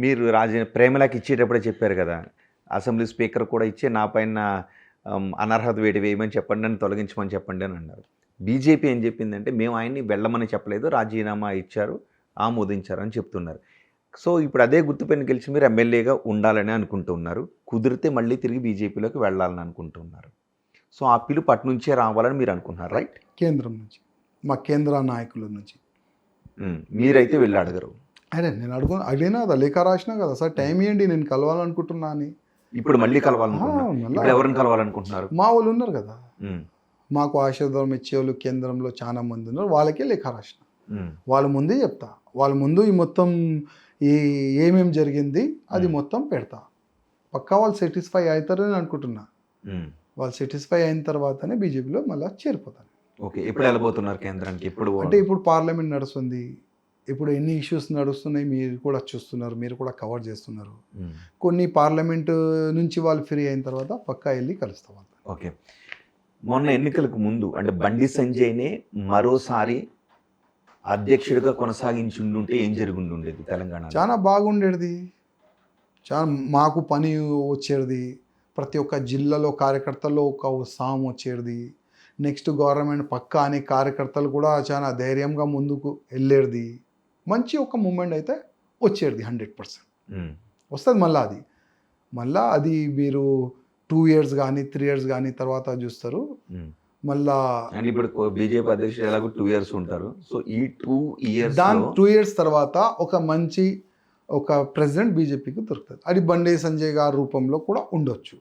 మీరు ప్రేమలాకి ఇచ్చేటప్పుడే చెప్పారు కదా! అసెంబ్లీ స్పీకర్ కూడా ఇచ్చి నా పైన అనర్హత వేటు వేయమని చెప్పండి, నన్ను తొలగించమని చెప్పండి అని అన్నారు. బీజేపీ ఏం చెప్పిందంటే, మేము ఆయన్ని వెళ్ళమని చెప్పలేదు, రాజీనామా ఇచ్చారు, ఆమోదించారు అని చెప్తున్నారు. సో, ఇప్పుడు అదే గుర్తుపైన గెలిచి మీరు ఎమ్మెల్యేగా ఉండాలని అనుకుంటూ ఉన్నారు. కుదిరితే మళ్ళీ తిరిగి బీజేపీలోకి వెళ్ళాలని అనుకుంటున్నారు. సో, ఆ పిలుపు అటునుంచే రావాలని మీరు అనుకుంటున్నారు, రైట్? కేంద్రం నుంచి, మా కేంద్ర నాయకుల నుంచి. మీరైతే వెళ్ళి అడగరు. అదే నేను అడిగినా కదా, లేఖ రాసినా కదా, సార్ టైం ఇవ్వండి నేను కలవాలనుకుంటున్నా అని. ఇప్పుడు మళ్ళీ కలవాలనుకుంటున్నారు. మళ్ళా ఇప్పుడు ఎవరిని కలవాలనుకుంటున్నారు? మా వాళ్ళు ఉన్నారు కదా, హ్మ్. మాకు ఆశీర్వాదం ఇచ్చేవాళ్ళు కేంద్రంలో చాలా మంది ఉన్నారు, వాళ్ళకే లేఖ రాసిన. హ్మ్. వాళ్ళ ముందే చెప్తా, వాళ్ళ ముందు ఈ మొత్తం ఈ ఏమేమి జరిగింది అది మొత్తం పెడతా. పక్కా వాళ్ళు సాటిస్ఫై అవుతారని అనుకుంటున్నా. వాళ్ళు సాటిస్ఫై అయిన తర్వాతనే బీజేపీలో మళ్ళీ చేరిపోతాను. ఓకే. ఎప్పుడు వెళ్ళబోతున్నారు కేంద్రానికి? ఎప్పుడు? అంటే ఇప్పుడు పార్లమెంట్ నడుస్తుంది, ఇప్పుడు ఎన్ని ఇష్యూస్ నడుస్తున్నాయి మీరు కూడా చూస్తున్నారు, మీరు కూడా కవర్ చేస్తున్నారు. కొన్ని పార్లమెంటు నుంచి వాళ్ళు ఫ్రీ అయిన తర్వాత పక్కా వెళ్ళి కలుస్తాం. ఓకే. మొన్న ఎన్నికలకు ముందు అంటే బండి సంజయ్నే మరోసారి అధ్యక్షుడిగా కొనసాగించి ఉండుంటే ఏం జరిగి ఉండేది తెలంగాణ? చాలా బాగుండేది, చాలా మాకు పని వచ్చేది, ప్రతి ఒక్క జిల్లాలో కార్యకర్తల్లో ఒక ఉత్సాహం వచ్చేది. నెక్స్ట్ గవర్నమెంట్ పక్కా అనే కార్యకర్తలు కూడా చాలా ధైర్యంగా ముందుకు వెళ్ళేది. మంచి ఒక మూమెంట్ అయితే వచ్చేది 100% వస్తుంది. మళ్ళా అది మీరు 2 years కానీ 3 years కానీ తర్వాత చూస్తారు. మళ్ళా ఇప్పుడు బీజేపీ అధ్యక్షుడు ఎలాగో 2 years ఉంటారు. సో ఈ 2 years దాని 2 years తర్వాత ఒక ప్రెసిడెంట్ బీజేపీకి దొరుకుతుంది. అది బండి సంజయ్ గారి రూపంలో కూడా ఉండొచ్చు.